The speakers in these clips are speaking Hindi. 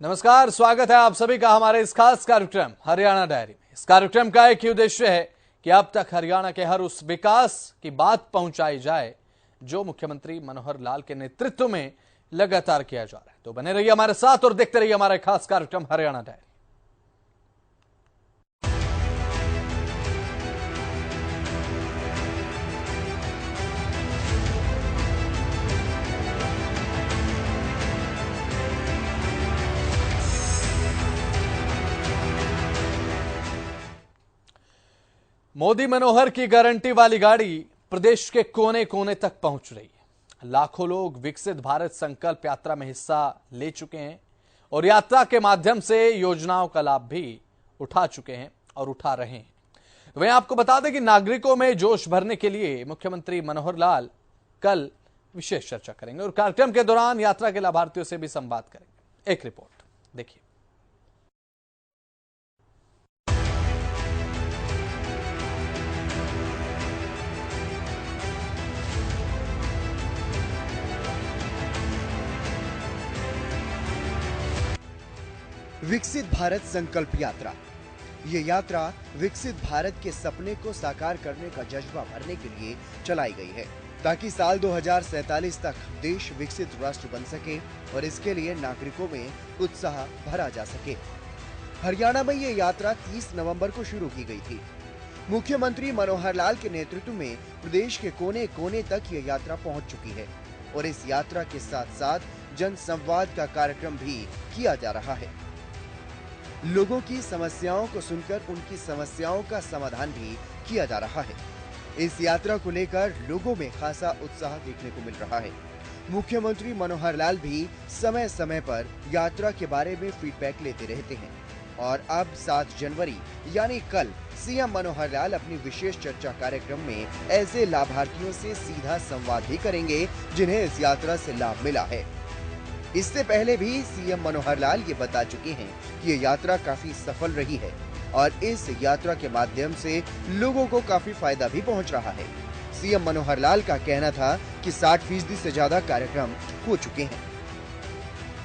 नमस्कार, स्वागत है आप सभी का हमारे इस खास कार्यक्रम हरियाणा डायरी में। इस कार्यक्रम का एक ही उद्देश्य है कि अब तक हरियाणा के हर उस विकास की बात पहुंचाई जाए जो मुख्यमंत्री मनोहर लाल के नेतृत्व में लगातार किया जा रहा है। तो बने रहिए हमारे साथ और देखते रहिए हमारा खास कार्यक्रम हरियाणा डायरी। मोदी मनोहर की गारंटी वाली गाड़ी प्रदेश के कोने कोने तक पहुंच रही है। लाखों लोग विकसित भारत संकल्प यात्रा में हिस्सा ले चुके हैं और यात्रा के माध्यम से योजनाओं का लाभ भी उठा चुके हैं और उठा रहे हैं। वहीं आपको बता दें कि नागरिकों में जोश भरने के लिए मुख्यमंत्री मनोहर लाल कल विशेष चर्चा करेंगे और कार्यक्रम के दौरान यात्रा के लाभार्थियों से भी संवाद करेंगे। एक रिपोर्ट देखिए। विकसित भारत संकल्प यात्रा। ये यात्रा विकसित भारत के सपने को साकार करने का जज्बा भरने के लिए चलाई गई है ताकि साल 2047 तक देश विकसित राष्ट्र बन सके और इसके लिए नागरिकों में उत्साह भरा जा सके। हरियाणा में ये यात्रा 30 नवंबर को शुरू की गई थी। मुख्यमंत्री मनोहर लाल के नेतृत्व में प्रदेश के कोने कोने तक ये यात्रा पहुंच चुकी है और इस यात्रा के साथ साथ जन संवाद का कार्यक्रम भी किया जा रहा है। लोगों की समस्याओं को सुनकर उनकी समस्याओं का समाधान भी किया जा रहा है। इस यात्रा को लेकर लोगों में खासा उत्साह देखने को मिल रहा है। मुख्यमंत्री मनोहर लाल भी समय समय पर यात्रा के बारे में फीडबैक लेते रहते हैं और अब 7 जनवरी यानी कल सीएम मनोहर लाल अपनी विशेष चर्चा कार्यक्रम में ऐसे लाभार्थियों से सीधा संवाद भी करेंगे जिन्हें इस यात्रा से लाभ मिला है। इससे पहले भी सीएम मनोहर लाल ये बता चुके हैं कि ये यात्रा काफी सफल रही है और इस यात्रा के माध्यम से लोगों को काफी फायदा भी पहुंच रहा है। सीएम मनोहर लाल का कहना था कि 60% से ज्यादा कार्यक्रम हो चुके हैं।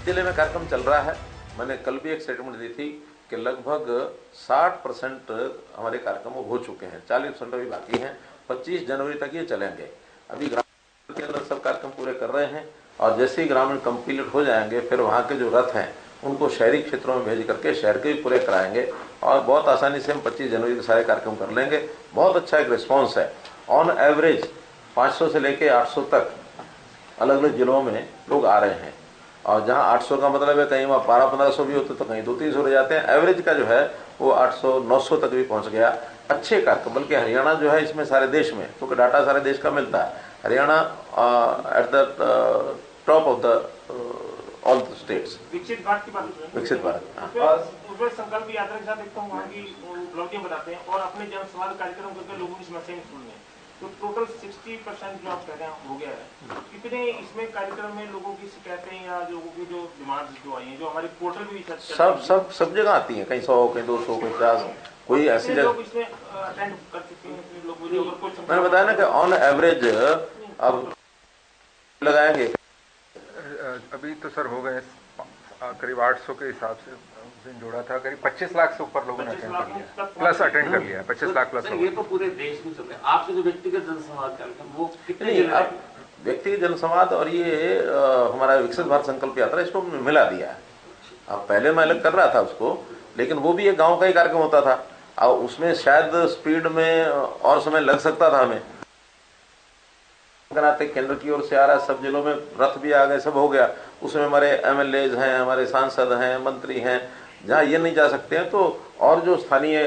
जिले में कार्यक्रम चल रहा है। मैंने कल भी एक स्टेटमेंट दी थी कि लगभग 60% हमारे कार्यक्रम हो चुके हैं, 40% अभी बाकी हैं। 25 जनवरी तक ये चलेंगे। अभी ग्रामीण के अंदर सब कार्यक्रम पूरे कर रहे हैं और जैसे ही ग्रामीण कंप्लीट हो जाएंगे फिर वहाँ के जो रथ हैं उनको शहरी क्षेत्रों में भेज करके शहर के भी पूरे कराएंगे और बहुत आसानी से हम 25 जनवरी के सारे कार्यक्रम कर लेंगे। बहुत अच्छा एक रिस्पॉन्स है। ऑन एवरेज 500 से लेके 800 तक अलग अलग जिलों में लोग आ रहे हैं और जहाँ 800 का मतलब है कहीं वहाँ 1200-1500 भी होते तो कहीं 200-300 रह जाते हैं। एवरेज का जो है वो 800-900 तक भी पहुँच गया। अच्छे कार्यक्रम, बल्कि हरियाणा जो है इसमें सारे देश में, क्योंकि डाटा सारे देश का मिलता है, Haryana at the top of the all the states. विकसित भारत की बात, विकसित भारत उसमें संकल्प यात्रा के साथ देखता हूँ वहाँ की उपलब्धियां बताते हैं और अपने जन संवाद कार्यक्रम करके लोगों की समस्याएं सुनते हैं। तो टोटल 60% जो आप कह रहे हैं हो गया है। कितने इसमें कार्यक्रम में लोगों की शिकायतें या लोगों की जो डिमांड्स जो आई हैं, जो हमारे पोर्टल भी सब जगह आती हैं, कहीं 100, कहीं 200, कहीं 50, कोई ऐसी जगह लोग इसमें अटेंड कर चुके हैं। मैंने बताया ना कि ऑन एवरेज अब लगाएंगे। अभी तो सर हो गए करीब 800 के हिसाब से जोड़ा था, करीब 25 लाख से ऊपर लोगों ने अटेंड कर लिया, प्लस अटेंड कर लिया 25 लाख प्लस। ये तो पूरे देश में चल रहा है। आपके जो व्यक्तिगत जनसंवाद कार्यक्रम वो कितने व्यक्तिगत जनसंवाद और ये हमारा विकसित भारत संकल्प यात्रा इसको मिला दिया है। अब पहले मैं अलग कर रहा था उसको, लेकिन वो भी एक गाँव का ही कार्यक्रम होता था और उसमें शायद स्पीड में और समय लग सकता था हमें। केंद्र की ओर से आ रहा है, सब जिलों में रथ भी आ गए, सब हो गया। उसमें हमारे एमएलएज हैं, हमारे सांसद हैं, मंत्री हैं। जहाँ ये नहीं जा सकते हैं तो और जो स्थानीय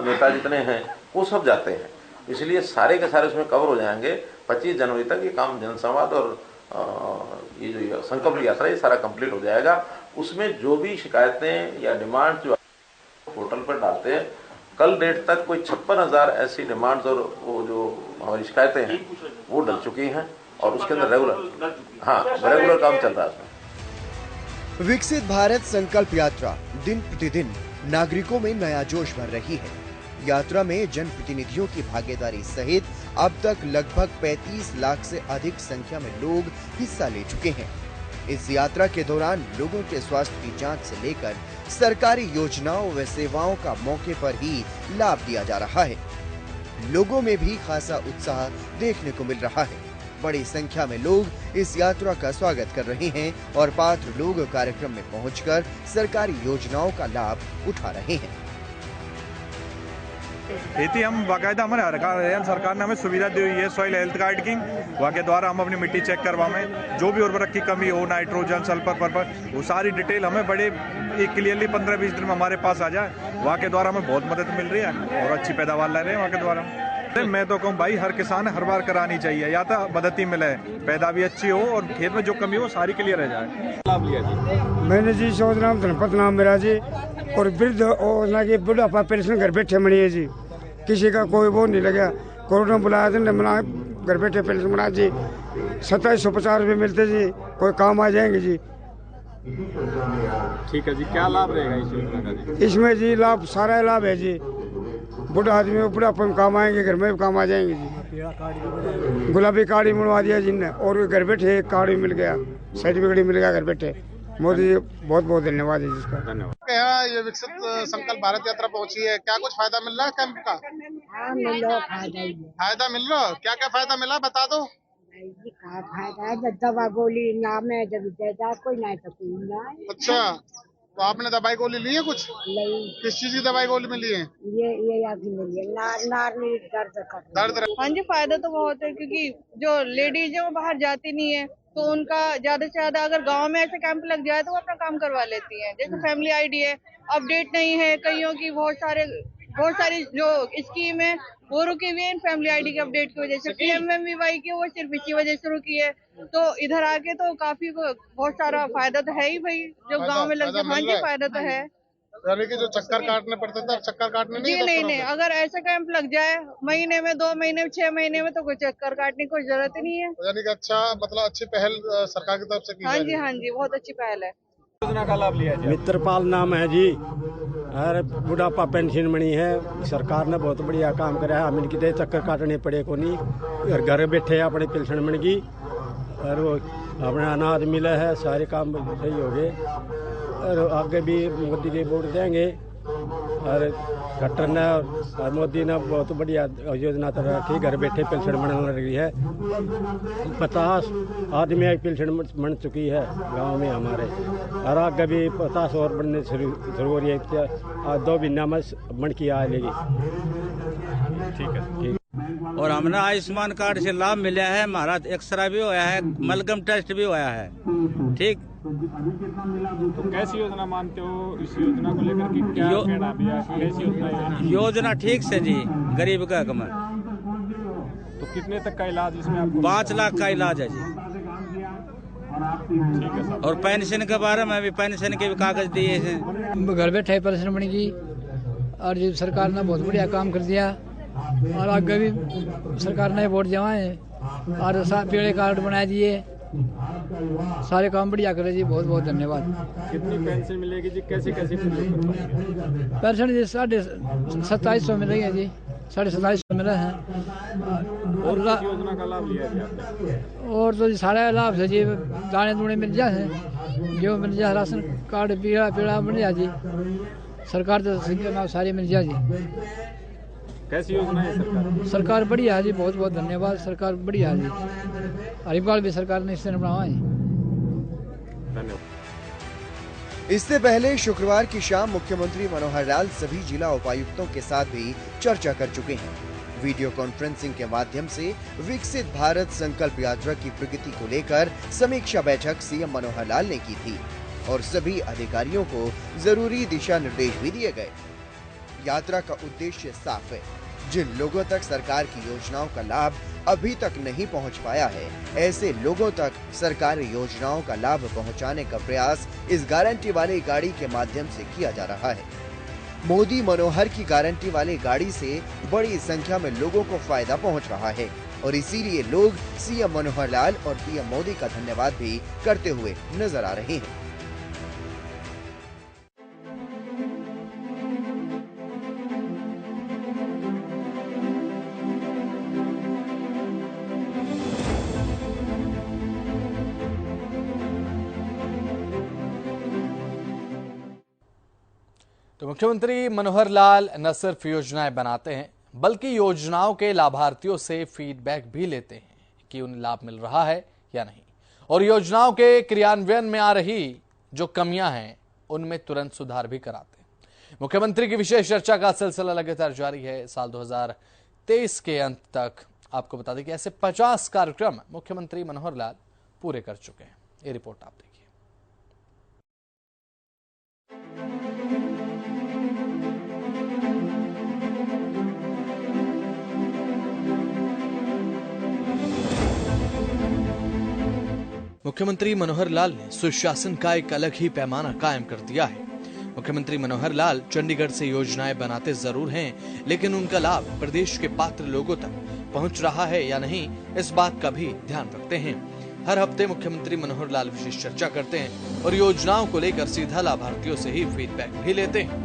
नेता जितने हैं वो सब जाते हैं, इसलिए सारे के सारे उसमें कवर हो जाएंगे। 25 जनवरी तक ये काम जनसंवाद और ये जो संकल्प यात्रा ये सारा कंप्लीट हो जाएगा। उसमें जो भी शिकायतें या डिमांड जो पोर्टल पर डालते हैं, कल डेट तक कोई 56,000 ऐसी डिमांड्स और वो जो हमारी शिकायतें हैं वो डल चुकी हैं और उसके अंदर रेगुलर काम चल रहा है। विकसित भारत संकल्प यात्रा दिन प्रतिदिन नागरिकों में नया जोश भर रही है। यात्रा में जनप्रतिनिधियों की भागीदारी सहित अब तक लगभग 35 लाख से अधिक संख्या में लोग हिस्सा ले चुके हैं। इस यात्रा के दौरान लोगों के स्वास्थ्य की जांच से लेकर सरकारी योजनाओं व सेवाओं का मौके पर ही लाभ दिया जा रहा है। लोगों में भी खासा उत्साह देखने को मिल रहा है। बड़ी संख्या में लोग इस यात्रा का स्वागत कर रहे हैं और पात्र लोग कार्यक्रम में पहुंचकर सरकारी योजनाओं का लाभ उठा रहे हैं। खेती हम बाकायदा हमारे हरियाणा सरकार ने हमें सुविधा दी हुई है सॉइल हेल्थ कार्ड की, वहाँ के द्वारा हम अपनी मिट्टी चेक करवाएं, जो भी उर्वरक की कमी हो, नाइट्रोजन, सल्फर, वो सारी डिटेल हमें बड़े क्लियरली 15-20 दिन में हमारे पास आ जाए। वहाँ के द्वारा हमें बहुत मदद मिल रही है और अच्छी पैदावार ले रहे हैं वहाँ के द्वारा। मैं तो कहूँ भाई, हर किसान हर बार करानी चाहिए, या तो मदद ही मिले, पैदा भी अच्छी हो और खेत में जो कमी हो सारी क्लियर रह जाए। लाभ लिया जी मैंने जी शोध नाम धनपत नाम मेरा जी, और वृद्ध और ना कि बुढ़ापा पेंशन घर बैठे मनी है जी, किसी का कोई वो नहीं लगा। कोरोना बुलाया था मना, घर बैठे पेंशन बना जी, 2750 रुपये मिलते जी, कोई काम आ जाएंगे जी। ठीक है जी, क्या लाभ रहेगा इस योजना का जी? इसमें जी लाभ सारा लाभ है जी, बुढ़ा आदमी बुढ़ापन काम आएंगे, घर में भी काम आ जाएंगे जी। गुलाबी कार्ड ही बनवा दिया जिनने, और घर बैठे एक कार्ड भी मिल गया, सर्टिफिकेट भी मिल गया घर बैठे। मोदी जी बहुत बहुत धन्यवाद है जिसका। धन्यवाद। ये विकसित संकल्प भारत यात्रा पहुंची है, क्या कुछ फायदा मिल रहा है कैंप का? फायदा मिल रहा है, क्या क्या फायदा मिला बता दो। फायदा है, जब दवा गोली नाम है, जब कोई नहीं तो कोई नहीं। अच्छा, तो आपने दवाई गोली ली है कुछ? नहीं। किस चीज की दवाई गोली मिली है? ये आगे मिली है, नारनी दर्द। हाँ जी, फायदा तो बहुत है, क्योंकि जो लेडीज है वो बाहर जाती नहीं है, तो उनका ज्यादा से ज्यादा अगर गांव में ऐसे कैंप लग जाए तो वो अपना काम करवा लेती हैं। जैसे फैमिली आईडी है, अपडेट नहीं है, कईयों की बहुत सारी जो स्कीम है वो रुकी हुई है इन फैमिली आईडी के अपडेट की वजह से। PMMVY की वो सिर्फ इसी वजह से रुकी है, तो इधर आके तो काफी बहुत सारा फायदा तो है ही भाई, जो गाँव में लग जाए। हाँ जी, फायदा तो है। यानी कि जो चक्कर काटने पड़ते थे अब चक्कर काटने जी नहीं, अगर ऐसा कैंप लग जाए महीने में, 2 महीने में, 6 महीने में, तो कोई चक्कर काटने की कोई जरूरत ही नहीं है। यानी कि अच्छा, मतलब अच्छी पहल सरकार की तरफ से की हाँ जी, बहुत अच्छी पहल है। योजना का लाभ लिया जी? मित्रपाल नाम है जी, अरे बुढ़ापा पेंशन बनी है, सरकार ने बहुत बढ़िया काम करा है। हमें कितने चक्कर काटने पड़े को नहीं, घर बैठे अपने पेंशन बन गई और वो अपना अनाज मिला है, सारे काम सही हो गए। और आगे भी मोदी के वोट देंगे, और खट्टर ने और मोदी ने बहुत बढ़िया योजना तो रखी, घर बैठे पेंशन बनने लगी है। 50 आदमी एक पेंशन बन चुकी है गांव में हमारे, और आगे भी 50 और बनने शुरू हो रही है। 2 महीना में बन की आ लेगी। ठीक है। और हमने आयुष्मान कार्ड से लाभ मिला है, हमारा एक्सरा भी होया है, मलगम टेस्ट भी होया है। ठीक, तो कैसी योजना मानते हो इस योजना को लेकर के? क्या कहना भी है, कैसी योजना है? योजना ठीक से जी, गरीब का कम। तो कितने तक का इलाज इसमें आपको? 5 लाख का इलाज है जी। ठीक है सर। और पेंशन के बारे में भी, पेंशन के भी कागज दिए हैं। घर बैठे पेंशन बनेगी, और जी सरकार ने बहुत बढ़िया काम कर दिया, और आगे भी सरकार ने वोट जमाए और पीले कार्ड बना दिए, सारे काम बढ़िया करे जी। बहुत बहुत धन्यवाद। कितनी पेंशन मिलेगी जी? कैसे पेंशन जी 2750 मिल रही है जी, 2750 मिले हैं। और योजना का लाभ लिया जी आपने? और तो जी सारे लाभ से जी, दाने दूने मिल जाए, जो मिल जाए, राशन कार्ड पीला मिल जाए जी, सरकार तो सारी मिल जाए जी। कैसी योजना है सरकार बढ़िया है जी, बहुत बहुत धन्यवाद। सरकार बढ़िया है जी, हरिपाल भी सरकार ने इससे बनावा है। धन्यवाद। इससे पहले शुक्रवार की शाम मुख्यमंत्री मनोहर लाल सभी जिला उपायुक्तों के साथ भी चर्चा कर चुके हैं। वीडियो कॉन्फ्रेंसिंग के माध्यम से विकसित भारत संकल्प यात्रा की प्रगति को लेकर समीक्षा बैठक सीएम मनोहर लाल ने की थी और सभी अधिकारियों को जरूरी दिशा निर्देश भी दिए गए। यात्रा का उद्देश्य साफ है, जिन लोगों तक सरकार की योजनाओं का लाभ अभी तक नहीं पहुंच पाया है, ऐसे लोगों तक सरकारी योजनाओं का लाभ पहुंचाने का प्रयास इस गारंटी वाली गाड़ी के माध्यम से किया जा रहा है। मोदी मनोहर की गारंटी वाली गाड़ी से बड़ी संख्या में लोगों को फायदा पहुंच रहा है और इसीलिए लोग सीएम मनोहर लाल और पीएम मोदी का धन्यवाद भी करते हुए नजर आ रहे हैं। तो मुख्यमंत्री मनोहर लाल न सिर्फ योजनाएं बनाते हैं बल्कि योजनाओं के लाभार्थियों से फीडबैक भी लेते हैं कि उन्हें लाभ मिल रहा है या नहीं, और योजनाओं के क्रियान्वयन में आ रही जो कमियां हैं उनमें तुरंत सुधार भी कराते हैं। मुख्यमंत्री की विशेष चर्चा का सिलसिला लगातार जारी है। साल 2023 के अंत तक आपको बता दें कि ऐसे 50 कार्यक्रम मुख्यमंत्री मनोहर लाल पूरे कर चुके हैं। ये रिपोर्ट आप देखिए। मुख्यमंत्री मनोहर लाल ने सुशासन का एक अलग ही पैमाना कायम कर दिया है। मुख्यमंत्री मनोहर लाल चंडीगढ़ से योजनाएं बनाते जरूर हैं, लेकिन उनका लाभ प्रदेश के पात्र लोगों तक पहुंच रहा है या नहीं, इस बात का भी ध्यान रखते हैं। हर हफ्ते मुख्यमंत्री मनोहर लाल विशेष चर्चा करते हैं और योजनाओं को लेकर सीधा लाभार्थियों से ही फीडबैक भी लेते हैं।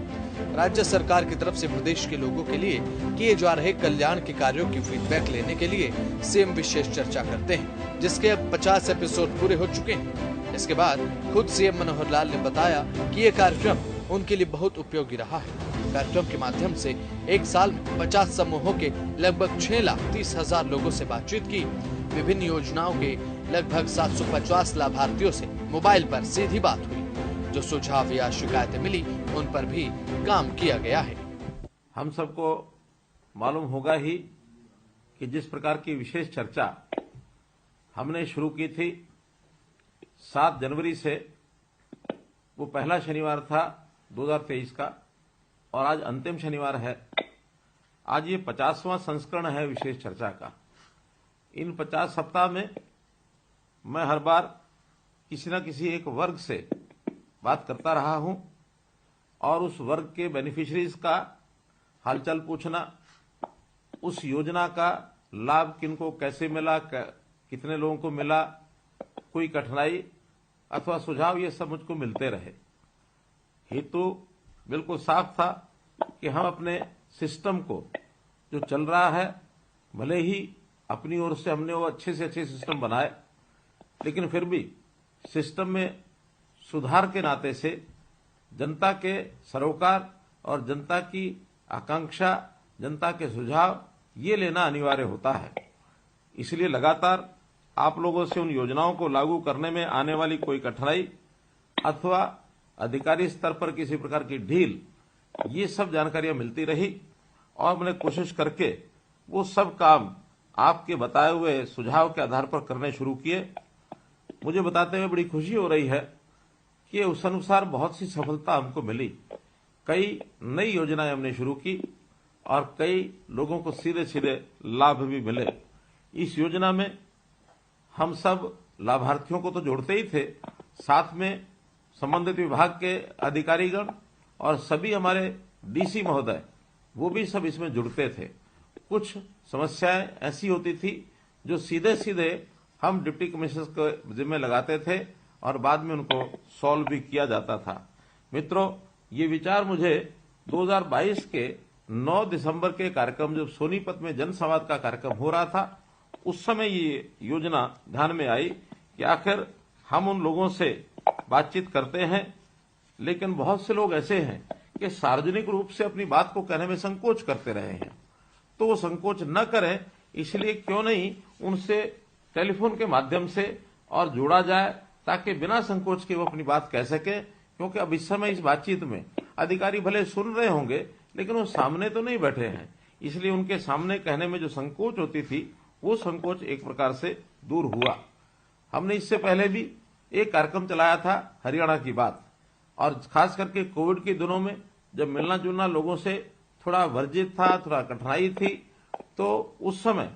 राज्य सरकार की तरफ से प्रदेश के लोगों के लिए किए जा रहे कल्याण के कार्यों की फीडबैक लेने के लिए सीएम विशेष चर्चा करते हैं, जिसके अब 50 एपिसोड पूरे हो चुके हैं। इसके बाद खुद सीएम मनोहर लाल ने बताया कि ये कार्यक्रम उनके लिए बहुत उपयोगी रहा है। कार्यक्रम के माध्यम से एक साल में 50 समूहों के लगभग 6,30,000 लोगों से बातचीत की। विभिन्न योजनाओं के लगभग 750 लाभार्थियों से मोबाइल पर सीधी बात हुई। जो सुझाव या शिकायतें मिली उन पर भी काम किया गया है। हम सबको मालूम होगा ही कि जिस प्रकार की विशेष चर्चा हमने शुरू की थी 7 जनवरी से, वो पहला शनिवार था 2023 का और आज अंतिम शनिवार है। आज ये 50वां संस्करण है विशेष चर्चा का। इन 50 सप्ताह में मैं हर बार किसी न किसी एक वर्ग से बात करता रहा हूं और उस वर्ग के बेनिफिशरीज का हालचाल पूछना, उस योजना का लाभ किनको कैसे मिला, कितने लोगों को मिला, कोई कठिनाई अथवा सुझाव, ये सब मुझको मिलते रहे। हेतु बिल्कुल साफ था कि हम अपने सिस्टम को जो चल रहा है, भले ही अपनी ओर से हमने वो अच्छे से अच्छे सिस्टम बनाए, लेकिन फिर भी सिस्टम में सुधार के नाते से जनता के सरोकार और जनता की आकांक्षा, जनता के सुझाव ये लेना अनिवार्य होता है। इसलिए लगातार आप लोगों से उन योजनाओं को लागू करने में आने वाली कोई कठिनाई अथवा अधिकारी स्तर पर किसी प्रकार की ढील, ये सब जानकारियां मिलती रही और मैंने कोशिश करके वो सब काम आपके बताए हुए सुझाव के आधार पर करने शुरू किए। मुझे बताते हुए बड़ी खुशी हो रही है कि उस अनुसार बहुत सी सफलता हमको मिली। कई नई योजनाएं हमने शुरू की और कई लोगों को सीधे सीधे लाभ भी मिले। इस योजना में हम सब लाभार्थियों को तो जोड़ते ही थे, साथ में संबंधित विभाग के अधिकारीगण और सभी हमारे डीसी महोदय, वो भी सब इसमें जुड़ते थे। कुछ समस्याएं ऐसी होती थी जो सीधे सीधे हम डिप्टी कमिश्नर के जिम्मे लगाते थे और बाद में उनको सॉल्व भी किया जाता था। मित्रों, ये विचार मुझे 2022 के 9 दिसंबर के कार्यक्रम, जब सोनीपत में जनसंवाद का कार्यक्रम हो रहा था, उस समय ये योजना ध्यान में आई कि आखिर हम उन लोगों से बातचीत करते हैं, लेकिन बहुत से लोग ऐसे हैं कि सार्वजनिक रूप से अपनी बात को कहने में संकोच करते रहे हैं। तो वो संकोच न करें, इसलिए क्यों नहीं उनसे टेलीफोन के माध्यम से और जोड़ा जाए, ताकि बिना संकोच के वो अपनी बात कह सके। क्योंकि अब इस समय इस बातचीत में अधिकारी भले सुन रहे होंगे, लेकिन वो सामने तो नहीं बैठे हैं, इसलिए उनके सामने कहने में जो संकोच होती थी, वो संकोच एक प्रकार से दूर हुआ। हमने इससे पहले भी एक कार्यक्रम चलाया था, हरियाणा की बात, और खास करके कोविड के दिनों में जब मिलना जुलना लोगों से थोड़ा वर्जित था, थोड़ा कठिनाई थी, तो उस समय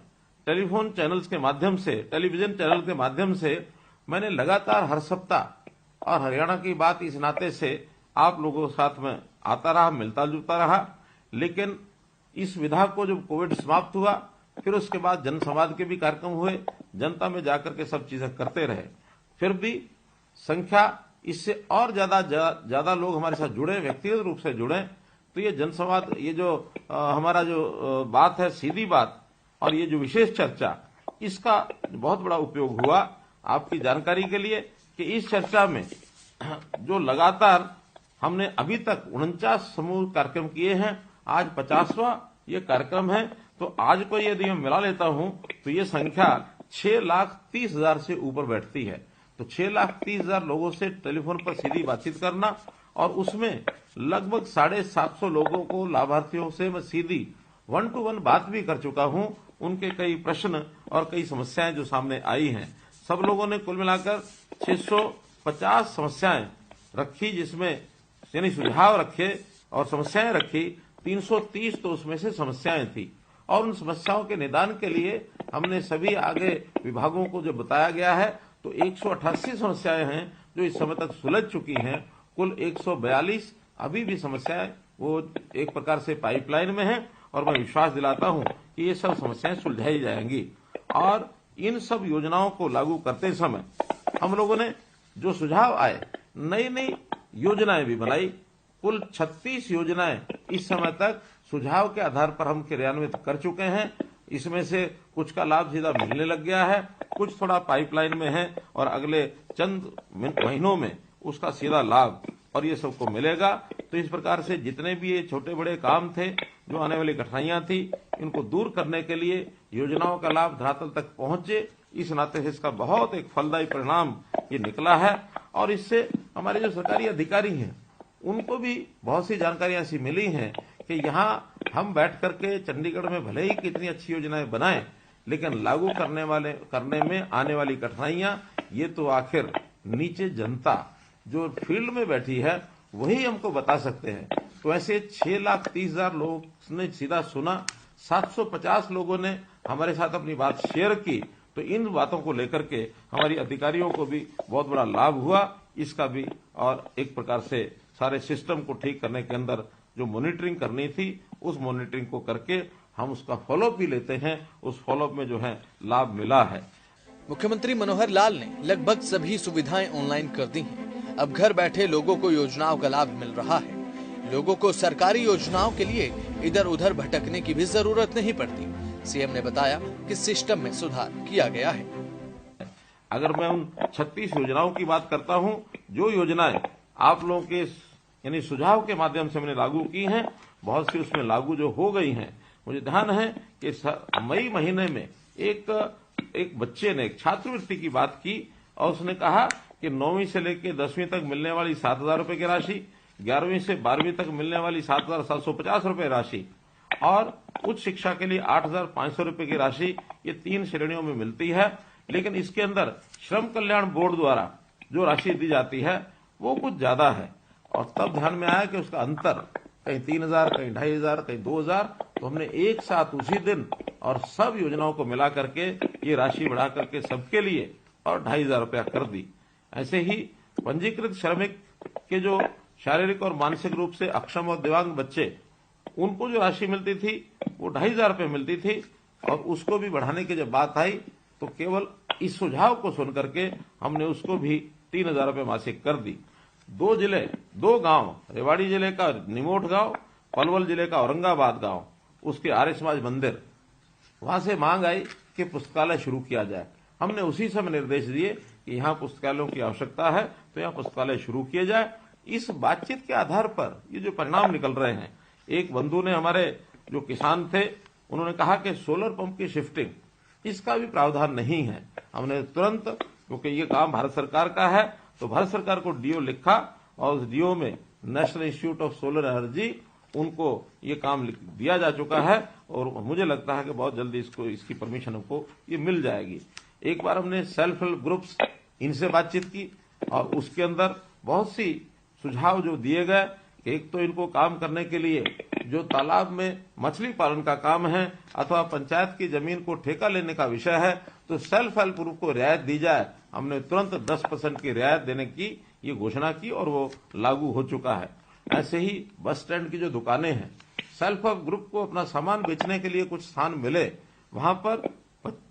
टेलीफोन चैनल्स के माध्यम से, टेलीविजन चैनल के माध्यम से मैंने लगातार हर सप्ताह और हरियाणा की बात इस नाते से आप लोगों के साथ में आता रहा, मिलता जुलता रहा। लेकिन इस विधा को जब कोविड समाप्त हुआ, फिर उसके बाद जनसंवाद के भी कार्यक्रम हुए, जनता में जाकर के सब चीजें करते रहे। फिर भी संख्या इससे और ज्यादा लोग हमारे साथ जुड़े, व्यक्तिगत रूप से जुड़े, तो ये जनसंवाद, ये जो हमारा जो बात है, सीधी बात, और ये जो विशेष चर्चा, इसका बहुत बड़ा उपयोग हुआ। आपकी जानकारी के लिए कि इस चर्चा में जो लगातार हमने अभी तक 49 समूह कार्यक्रम किए हैं, आज 50वां ये कार्यक्रम है। तो आज को यदि मैं मिला लेता हूं तो ये संख्या 6,30,000 से ऊपर बैठती है। तो 6,30,000 लोगों से टेलीफोन पर सीधी बातचीत करना और उसमें लगभग 750 लोगों को लाभार्थियों से मैं सीधी 1-to-1 बात भी कर चुका हूं। उनके कई प्रश्न और कई समस्याएं जो सामने आई हैं, सब लोगों ने कुल मिलाकर 650 समस्याएं रखी, जिसमें यानी सुझाव रखे और समस्याएं रखी। 330 तो उसमें से समस्याएं थी और उन समस्याओं के निदान के लिए हमने सभी आगे विभागों को जो बताया गया है तो 188 समस्याएं हैं जो इस समय तक सुलझ चुकी हैं। कुल 142 अभी भी समस्याएं वो एक प्रकार से पाइपलाइन में हैं और मैं विश्वास दिलाता हूं कि ये सब समस्याएं सुलझाई जाएंगी। और इन सब योजनाओं को लागू करते समय हम लोगों ने जो सुझाव आए, नई नई योजनाएं भी बनाई। कुल 36 योजनाएं इस समय तक सुझाव के आधार पर हम क्रियान्वित कर चुके हैं। इसमें से कुछ का लाभ सीधा मिलने लग गया है, कुछ थोड़ा पाइपलाइन में है और अगले चंद महीनों में उसका सीधा लाभ और ये सबको मिलेगा। तो इस प्रकार से जितने भी ये छोटे बड़े काम थे, जो आने वाली कठिनाइयां थी, इनको दूर करने के लिए योजनाओं का लाभ धरातल तक पहुंचे, इस नाते से इसका बहुत एक फलदायी परिणाम ये निकला है। और इससे हमारे जो सरकारी अधिकारी हैं उनको भी बहुत सी जानकारियां ऐसी मिली हैं कि यहाँ हम बैठ करके चंडीगढ़ में भले ही कितनी अच्छी योजनाएं बनाएं, लेकिन लागू करने में आने वाली कठिनाइयां ये तो आखिर नीचे जनता जो फील्ड में बैठी है वही हमको बता सकते हैं। तो ऐसे 6,30,000 लोगों ने सीधा सुना, 750 लोगों ने हमारे साथ अपनी बात शेयर की। तो इन बातों को लेकर के हमारी अधिकारियों को भी बहुत बड़ा लाभ हुआ इसका भी। और एक प्रकार से सारे सिस्टम को ठीक करने के अंदर जो मॉनिटरिंग करनी थी उस मॉनिटरिंग को करके हम उसका फॉलोअप भी लेते हैं, उस फॉलोअप में जो है लाभ मिला है। मुख्यमंत्री मनोहर लाल ने लगभग सभी सुविधाएं ऑनलाइन कर दी हैं। अब घर बैठे लोगों को योजनाओं का लाभ मिल रहा है। लोगों को सरकारी योजनाओं के लिए इधर उधर भटकने की भी जरूरत नहीं पड़ती। सीएम ने बताया कि सिस्टम में सुधार किया गया है। अगर मैं उन 36 योजनाओं की बात करता हूं, जो योजनाएं आप लोगों के यानी सुझाव के माध्यम से मैंने लागू की हैं, बहुत सी उसमें लागू जो हो गई हैं। मुझे ध्यान है कि मई महीने में एक बच्चे ने एक छात्रवृत्ति की बात की और उसने कहा कि 9वीं से लेकर 10वीं तक मिलने वाली 7,000 रुपए की राशि, 11वीं से 12वीं तक मिलने वाली 7,750 रुपए राशि और उच्च शिक्षा के लिए 8,500 रुपए की राशि, ये 3 श्रेणियों में मिलती है। लेकिन इसके अंदर श्रम कल्याण बोर्ड द्वारा जो राशि दी जाती है वो कुछ ज्यादा है। और तब ध्यान में आया कि उसका अंतर कहीं 3,000, कहीं 2,500, कहीं 2,000। तो हमने एक साथ उसी दिन और सब योजनाओं को मिला करके ये राशि बढ़ा करके सबके लिए और 2,500 रुपया कर दी। ऐसे ही पंजीकृत श्रमिक के जो शारीरिक और मानसिक रूप से अक्षम और दिव्यांग बच्चे, उनको जो राशि मिलती थी वो 2,500 रुपये मिलती थी और उसको भी बढ़ाने की जब बात आई तो केवल इस सुझाव को सुन करके हमने उसको भी 3,000 रुपये मासिक कर दी। 2 गांव, रेवाड़ी जिले का निमोट गांव, पलवल जिले का औरंगाबाद गांव, उसके आर्य समाज मंदिर, वहां से मांग आई कि पुस्तकालय शुरू किया जाए। हमने उसी समय निर्देश दिए कि यहाँ पुस्तकालयों की आवश्यकता है तो यहाँ पुस्तकालय शुरू किए जाए। इस बातचीत के आधार पर ये जो परिणाम निकल रहे हैं, एक बंधु ने, हमारे जो किसान थे, उन्होंने कहा कि सोलर पंप की शिफ्टिंग इसका भी प्रावधान नहीं है। हमने तुरंत, क्योंकि ये काम भारत सरकार का है, तो भारत सरकार को डीओ लिखा और उस डीओ में national institute of solar energy, उनको ये काम दिया जा चुका है और मुझे लगता है कि बहुत जल्दी इसकी परमिशन हमको ये मिल जाएगी। एक बार हमने सेल्फ हेल्प ग्रुप्स, इनसे बातचीत की और उसके अंदर बहुत सी सुझाव जो दिए गए। एक तो इनको काम करने के लिए जो तालाब में मछली पालन का काम है अथवा पंचायत की जमीन को ठेका लेने का विषय है, तो सेल्फ हेल्प ग्रुप को रियायत दी जाए। हमने तुरंत 10% की रियायत देने की ये घोषणा की और वो लागू हो चुका है। ऐसे ही बस स्टैंड की जो दुकानें हैं, सेल्फ हेल्प ग्रुप को अपना सामान बेचने के लिए कुछ स्थान मिले, वहां पर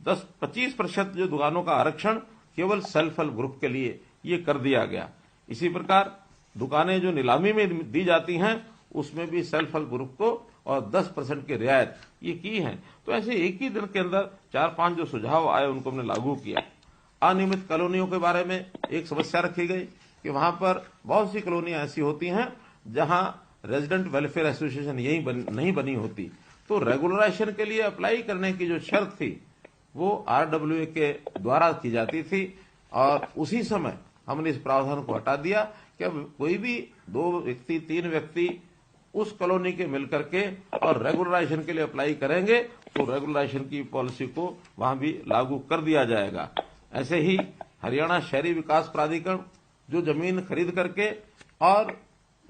10-25% जो दुकानों का आरक्षण केवल सेल्फ हेल्प ग्रुप के लिए ये कर दिया गया। इसी प्रकार दुकानें जो नीलामी में दी जाती हैं उसमें भी सेल्फ हेल्प ग्रुप को और 10% की रियायत ये की है। तो ऐसे एक ही दिन के अंदर 4-5 जो सुझाव आए उनको हमने लागू किया। अनियमित कॉलोनियों के बारे में एक समस्या रखी गई कि वहां पर बहुत सी कॉलोनियां ऐसी होती हैं जहां रेजिडेंट वेलफेयर एसोसिएशन नहीं बनी होती, तो रेगुलराइजेशन के लिए अप्लाई करने की जो शर्त थी वो RWA के द्वारा की जाती थी, और उसी समय हमने इस प्रावधान को हटा दिया कि अब कोई भी 2 व्यक्ति 3 व्यक्ति उस कॉलोनी के मिलकर के और रेगुलराइजेशन के लिए अप्लाई करेंगे तो रेगुलराइजेशन की पॉलिसी को वहां भी लागू कर दिया जाएगा। ऐसे ही हरियाणा शहरी विकास प्राधिकरण जो जमीन खरीद करके और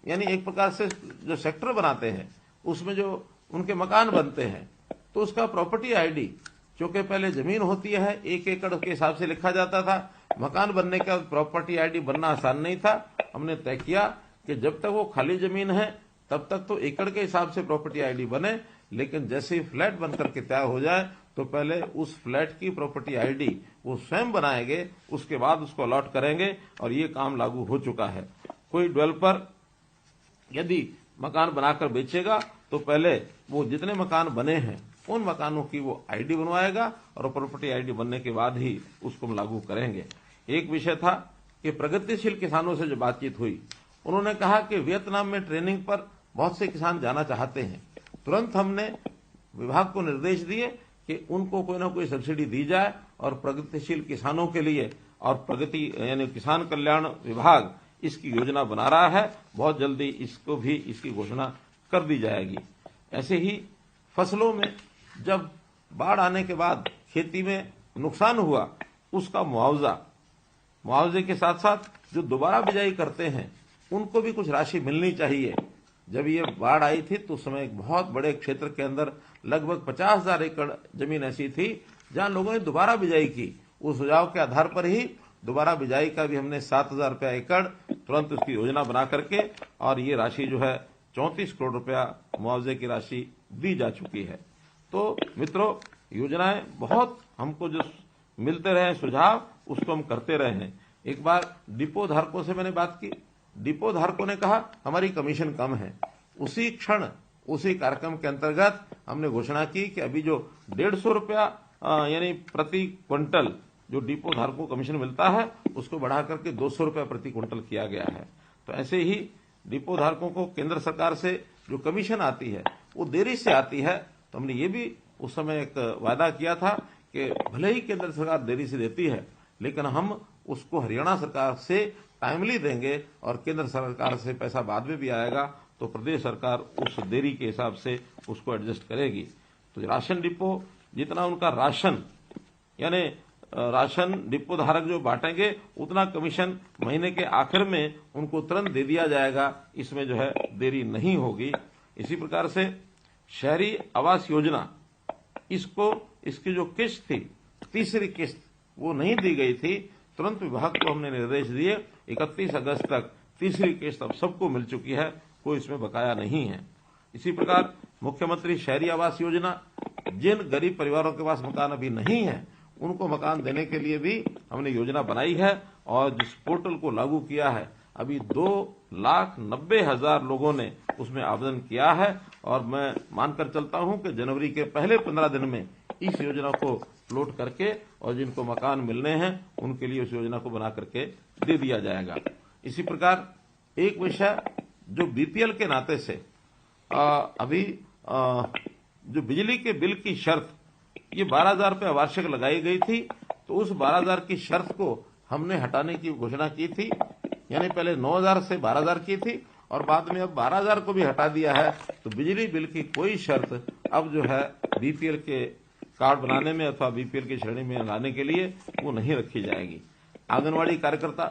यानी एक प्रकार से जो सेक्टर बनाते हैं उसमें जो उनके मकान बनते हैं तो उसका प्रॉपर्टी आईडी, चूंकि पहले जमीन होती है 1 एकड़ के हिसाब से लिखा जाता था, मकान बनने का प्रॉपर्टी आईडी बनना आसान नहीं था। हमने तय किया कि जब तक वो खाली जमीन है तब तक तो एकड़ के हिसाब से प्रॉपर्टी आईडी बने, लेकिन जैसे ही फ्लैट बनकर के तैयार हो जाए तो पहले उस फ्लैट की प्रॉपर्टी आईडी वो स्वयं बनाएंगे, उसके बाद उसको अलॉट करेंगे, और ये काम लागू हो चुका है। कोई डेवलपर यदि मकान बनाकर बेचेगा तो पहले वो जितने मकान बने हैं उन मकानों की वो आईडी बनवाएगा, और प्रॉपर्टी आईडी बनने के बाद ही उसको हम लागू करेंगे। एक विषय था कि प्रगतिशील किसानों से जो बातचीत हुई, उन्होंने कहा कि वियतनाम में ट्रेनिंग पर बहुत से किसान जाना चाहते हैं। तुरंत हमने विभाग को निर्देश दिए कि उनको कोई ना कोई सब्सिडी दी जाए, और प्रगतिशील किसानों के लिए और प्रगति यानी किसान कल्याण विभाग इसकी योजना बना रहा है। बहुत जल्दी इसको भी इसकी घोषणा कर दी जाएगी। ऐसे ही फसलों में जब बाढ़ आने के बाद खेती में नुकसान हुआ उसका मुआवजे के साथ साथ जो दोबारा बिजाई करते हैं उनको भी कुछ राशि मिलनी चाहिए। जब ये बाढ़ आई थी तो उस समय एक बहुत बड़े क्षेत्र के अंदर लगभग 50,000 एकड़ जमीन ऐसी थी जहां लोगों ने दोबारा बिजाई की। उस सुझाव के आधार पर ही दोबारा बिजाई का भी हमने 7,000 रुपया एकड़ तुरंत उसकी योजना बना करके, और ये राशि जो है 34 करोड़ रुपया मुआवजे की राशि दी जा चुकी है। तो मित्रों, योजनाएं बहुत हमको जो मिलते रहे सुझाव उसको हम करते रहे हैं। एक बार डिपो धारकों से मैंने बात की, डिपो धारकों ने कहा हमारी कमीशन कम है। उसी क्षण उसी कार्यक्रम के अंतर्गत हमने घोषणा की कि अभी जो 150 रुपया यानी प्रति क्विंटल जो डिपो धारकों को कमीशन मिलता है उसको बढ़ा करके 200 रुपया प्रति क्विंटल किया गया है। तो ऐसे ही डिपो धारकों को केंद्र सरकार से जो कमीशन आती है वो देरी से आती है, तो हमने ये भी उस समय एक वादा किया था कि भले ही केंद्र सरकार देरी से देती है लेकिन हम उसको हरियाणा सरकार से टाइमली देंगे, और केंद्र सरकार से पैसा बाद में भी आएगा तो प्रदेश सरकार उस देरी के हिसाब से उसको एडजस्ट करेगी। तो राशन डिपो जितना उनका राशन यानी राशन डिपो धारक जो बांटेंगे उतना कमीशन महीने के आखिर में उनको तुरंत दे दिया जाएगा, इसमें जो है देरी नहीं होगी। इसी प्रकार से शहरी आवास योजना इसकी जो किस्त थी, तीसरी किस्त वो नहीं दी गई थी, तुरंत विभाग को हमने निर्देश दिए 31 अगस्त तक तीसरी किस्त अब सबको मिल चुकी है, कोई इसमें बकाया नहीं है। इसी प्रकार मुख्यमंत्री शहरी आवास योजना, जिन गरीब परिवारों के पास मकान अभी नहीं है उनको मकान देने के लिए भी हमने योजना बनाई है, और जिस पोर्टल को लागू किया है अभी 2,90,000 लोगों ने उसमें आवेदन किया है, और मैं मानकर चलता हूं कि जनवरी के पहले 15 दिन में इस योजना को लोड करके और जिनको मकान मिलने हैं उनके लिए उस योजना को बना करके दे दिया जाएगा। इसी प्रकार एक विषय जो बीपीएल के नाते से अभी जो बिजली के बिल की शर्त ये 12,000 रुपये वार्षिक लगाई गई थी, तो उस 12,000 की शर्त को हमने हटाने की घोषणा की थी। यानी पहले 9,000 से 12,000 की थी और बाद में अब 12,000 को भी हटा दिया है। तो बिजली बिल की कोई शर्त अब जो है बीपीएल के कार्ड बनाने में अथवा बीपीएल की श्रेणी में लाने के लिए वो नहीं रखी जाएगी। आंगनवाड़ी कार्यकर्ता,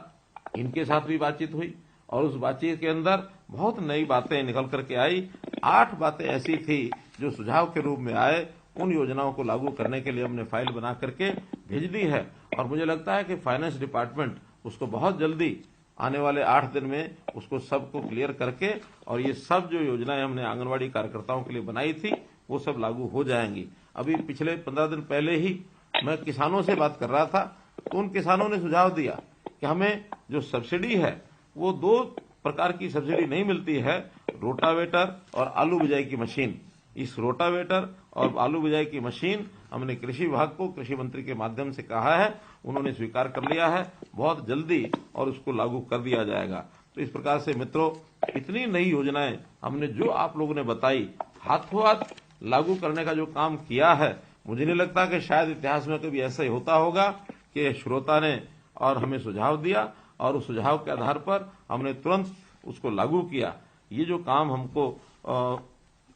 इनके साथ भी बातचीत हुई और उस बातचीत के अंदर बहुत नई बातें निकल करके आई। 8 बातें ऐसी थी जो सुझाव के रूप में आए, उन योजनाओं को लागू करने के लिए हमने फाइल बना करके भेज दी है, और मुझे लगता है कि फाइनेंस डिपार्टमेंट उसको बहुत जल्दी आने वाले 8 दिन में उसको सबको क्लियर करके, और ये सब जो योजनाएं हमने आंगनवाड़ी कार्यकर्ताओं के लिए बनाई थी वो सब लागू हो जाएंगी। अभी पिछले 15 दिन पहले ही मैं किसानों से बात कर रहा था, तो उन किसानों ने सुझाव दिया कि हमें जो सब्सिडी है वो 2 प्रकार की सब्सिडी नहीं मिलती है, रोटावेटर और आलू बिजाई की मशीन। इस रोटावेटर और आलू बिजाई की मशीन हमने कृषि विभाग को कृषि मंत्री के माध्यम से कहा है, उन्होंने स्वीकार कर लिया है, बहुत जल्दी और उसको लागू कर दिया जाएगा। तो इस प्रकार से मित्रों, इतनी नई योजनाएं हमने जो आप लोगों ने बताई, हाथों हाथ लागू करने का जो काम किया है, मुझे नहीं लगता कि शायद इतिहास में कभी ऐसा ही होता होगा कि श्रोता ने और हमें सुझाव दिया और उस सुझाव के आधार पर हमने तुरंत उसको लागू किया। ये जो काम हमको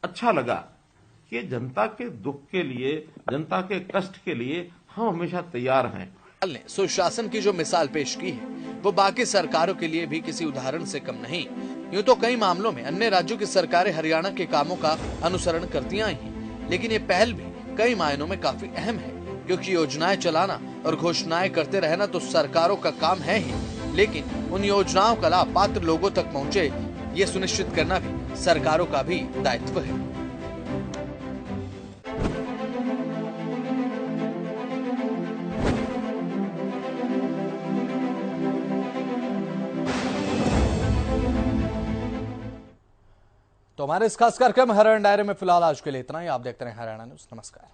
अच्छा लगा कि जनता के दुख के लिए, जनता के कष्ट के लिए हम हमेशा तैयार हैं। ने सुशासन की जो मिसाल पेश की है वो बाकी सरकारों के लिए भी किसी उदाहरण से कम नहीं। यूं तो कई मामलों में अन्य राज्यों की सरकारें हरियाणा के कामों का अनुसरण करती आई हैं, लेकिन ये पहल भी कई मायनों में काफी अहम है, क्योंकि योजनाएं चलाना और घोषणाएं करते रहना तो सरकारों का काम है ही, लेकिन उन योजनाओं का लाभ पात्र लोगों तक पहुंचे, ये सुनिश्चित करना भी सरकारों का भी दायित्व है। तो हमारे इस खास कार्यक्रम हरियाणा डायरी में फिलहाल आज के लिए इतना ही। आप देखते रहे हरियाणा न्यूज। नमस्कार।